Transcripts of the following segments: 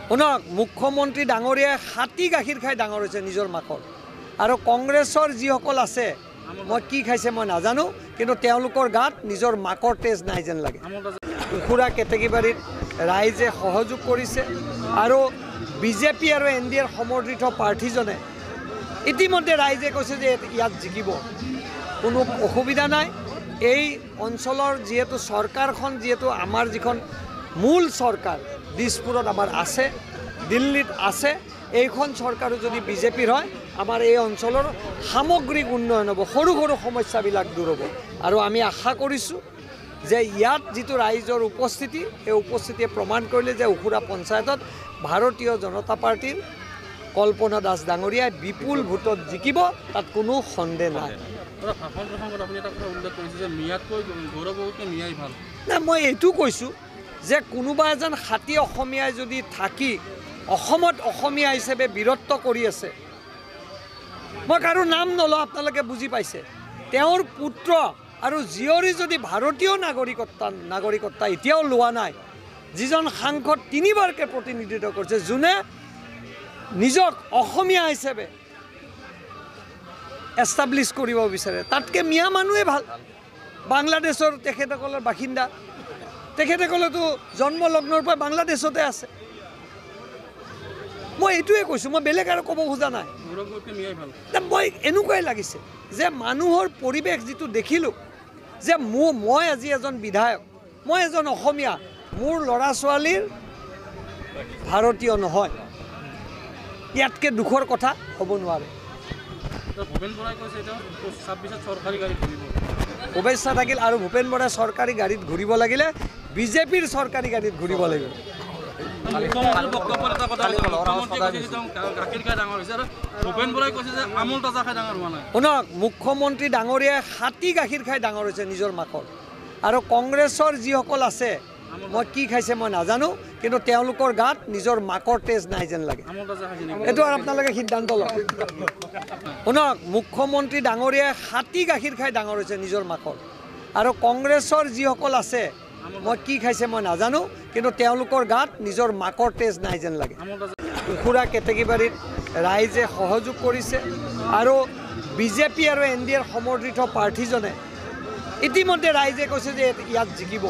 শুনক, মুখ্যমন্ত্ৰী ডাঙৰীয়াই হাতী গাখীৰ খাই ডাঙৰ হৈছে নিজৰ মাকৰ। আৰু কংগ্ৰেছৰ যিসকল আছে, মই কি খাইছে মই নাজানো, কিন্তু তেওঁলোকৰ গাত নিজৰ মাকৰ তেজ নাই যেন লাগে। উখুৰা কেতেকীবাৰীত ৰাইজে সহযোগ কৰিছে আৰু বিজেপি আৰু NDAৰ সমৰ্থিত প্ৰাৰ্থীজনে ইতিমধ্যে ৰাইজে কৈছে যে ইয়াত জিকিব, কোনো অসুবিধা নাই। এই অঞ্চলৰ যিহেতু চৰকাৰখন, যিহেতু আমাৰ যিখন মূল চৰকাৰ দিছপুৰত আমাৰ আছে, দিল্লীত আছে, এইখন চৰকাৰো যদি বিজেপিৰ হয়, আমাৰ এই অঞ্চলৰ সামগ্ৰিক উন্নয়ন হ'ব, সৰু সৰু সমস্যাবিলাক দূৰ হ'ব। আৰু আমি আশা কৰিছোঁ যে ইয়াত যিটো ৰাইজৰ উপস্থিতি, এই উপস্থিতিয়ে প্ৰমাণ কৰিলে যে উখুৰা পঞ্চায়তত ভাৰতীয় জনতা পাৰ্টীৰ কল্পনা দাস ডাঙৰীয়াই বিপুল ভোটত জিকিব, তাত কোনো সন্দেহ নাই। নাই, মই এইটো কৈছোঁ যে কোনোবা এজন খাটি অসমীয়াই যদি থাকি অসমত অসমীয়া হিচাপে বীৰত্ব কৰি আছে, মই কাৰো নাম নলওঁ, আপোনালোকে বুজি পাইছে, তেওঁৰ পুত্ৰ আৰু জীয়ৰী যদি ভাৰতীয় নাগৰিকত্ব এতিয়াও লোৱা নাই, যিজন সাংসদ 3বাৰকৈ প্ৰতিনিধিত্ব কৰিছে, যোনে নিজক অসমীয়া হিচাপে এষ্টাব্লিছ কৰিব বিচাৰে, তাতকৈ মিয়া মানুহে ভাল। বাংলাদেশৰ তেখেতসকলৰ বাসিন্দা, তেখেতসকলেতো জন্মলগ্নৰ পৰা বাংলাদেশতে আছে। মই এইটোৱে কৈছোঁ, মই বেলেগ আৰু ক'ব খোজা নাই। মই এনেকুৱাই লাগিছে যে মানুহৰ পৰিৱেশ যিটো দেখিলোঁ, যে মই আজি এজন বিধায়ক, মই এজন অসমীয়া, মোৰ ল'ৰা ছোৱালীৰ ভাৰতীয় নহয়, ইয়াতকৈ দুখৰ কথা হ'ব নোৱাৰে। শুভেচ্ছা থাকিল, আৰু ভূপেন বৰাই চৰকাৰী গাড়ীত ঘূৰিব লাগিলে বিজেপিৰ চৰকাৰী গাড়ীত ঘূৰিব লাগিব। শুনক, মুখ্যমন্ত্ৰী ডাঙৰীয়াই হাতী গাখীৰ খাই ডাঙৰ হৈছে নিজৰ মাকৰ। আৰু কংগ্ৰেছৰ যিসকল আছে, মই কি খাইছে মই নাজানো, কিন্তু তেওঁলোকৰ গাত নিজৰ মাকৰ তেজ নাই যেন লাগে। এইটো আৰু আপোনালোকে সিদ্ধান্ত লওক। শুনক, মুখ্যমন্ত্ৰী ডাঙৰীয়াই হাতী গাখীৰ খাই ডাঙৰ হৈছে নিজৰ মাকৰ। আৰু কংগ্ৰেছৰ যিসকল আছে, মই কি খাইছে মই নাজানো, কিন্তু তেওঁলোকৰ গাত নিজৰ মাকৰ তেজ নাই যেন লাগে। উখুৰা কেতেকীবাৰীত ৰাইজে সহযোগ কৰিছে আৰু বিজেপি আৰু NDAৰ সমৰ্থিত প্ৰাৰ্থীজনে ইতিমধ্যে ৰাইজে কৈছে যে ইয়াত জিকিব,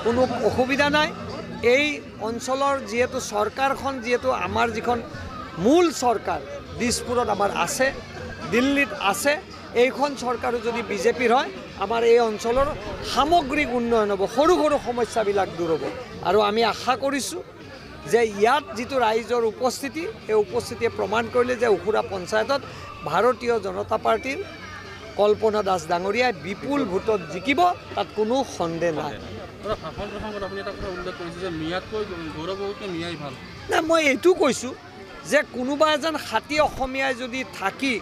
কোনো অসুবিধা নাই। এই অঞ্চলৰ যিহেতু চৰকাৰখন, যিহেতু আমাৰ যিখন মূল চৰকাৰ দিছপুৰত আমাৰ আছে, দিল্লীত আছে, এইখন চৰকাৰো যদি বিজেপিৰ হয়, আমাৰ এই অঞ্চলৰ সামগ্ৰিক উন্নয়ন হ'ব, সৰু সৰু সমস্যাবিলাক দূৰ হ'ব। আৰু আমি আশা কৰিছোঁ যে ইয়াত যিটো ৰাইজৰ উপস্থিতি, এই উপস্থিতিয়ে প্ৰমাণ কৰিলে যে উখুৰা পঞ্চায়তত ভাৰতীয় জনতা পাৰ্টীৰ কল্পনা দাস ডাঙৰীয়াই বিপুল ভোটত জিকিব, তাত কোনো সন্দেহ নাই। নাই, মই এইটো কৈছোঁ যে কোনোবা এজন খাটি অসমীয়াই যদি থাকি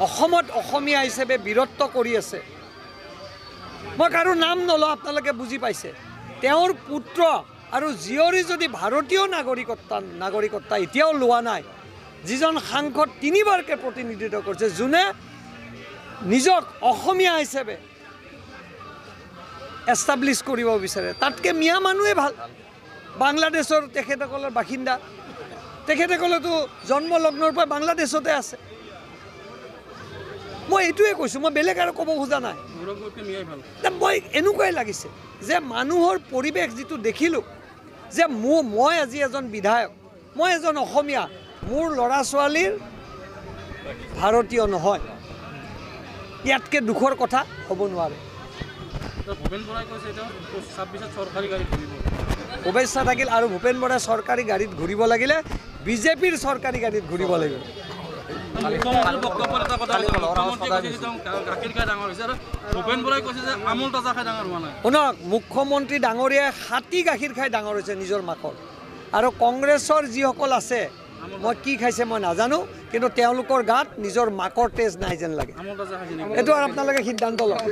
অসমত অসমীয়া হিচাপে বীৰত্ব কৰি আছে, মই কাৰো নাম নলওঁ, আপোনালোকে বুজি পাইছে, তেওঁৰ পুত্ৰ আৰু জীয়ৰী যদি ভাৰতীয় নাগৰিকত্ব এতিয়াও লোৱা নাই, যিজন সাংসদ 3বাৰকৈ প্ৰতিনিধিত্ব কৰিছে, যোনে নিজক অসমীয়া হিচাপে এষ্টাব্লিছ কৰিব বিচাৰে, তাতকৈ মিয়া মানুহে ভাল। বাংলাদেশৰ তেখেতসকলৰ বাসিন্দা, তেখেতসকলেতো জন্মলগ্নৰ পৰা বাংলাদেশতে আছে। মই এইটোৱে কৈছোঁ, মই বেলেগ আৰু ক'ব খোজা নাই। মই এনেকুৱাই লাগিছে যে মানুহৰ পৰিৱেশ যিটো দেখিলোঁ, যে মই আজি এজন বিধায়ক, মই এজন অসমীয়া, মোৰ ল'ৰা ছোৱালীৰ ভাৰতীয় নহয়, ইয়াতকৈ দুখৰ কথা হ'ব নোৱাৰে। শুভেচ্ছা থাকিল, আৰু ভূপেন বৰাই চৰকাৰী গাড়ীত ঘূৰিব লাগিলে বিজেপিৰ চৰকাৰী গাড়ীত ঘূৰিব লাগিব। শুনক, মুখ্যমন্ত্ৰী ডাঙৰীয়াই হাতী গাখীৰ খাই ডাঙৰ হৈছে নিজৰ মাকৰ। আৰু কংগ্ৰেছৰ যিসকল আছে, মই কি খাইছে মই নাজানো, কিন্তু তেওঁলোকৰ গাত নিজৰ মাকৰ তেজ নাই যেন লাগে। এইটো আৰু আপোনালোকে সিদ্ধান্ত লওক।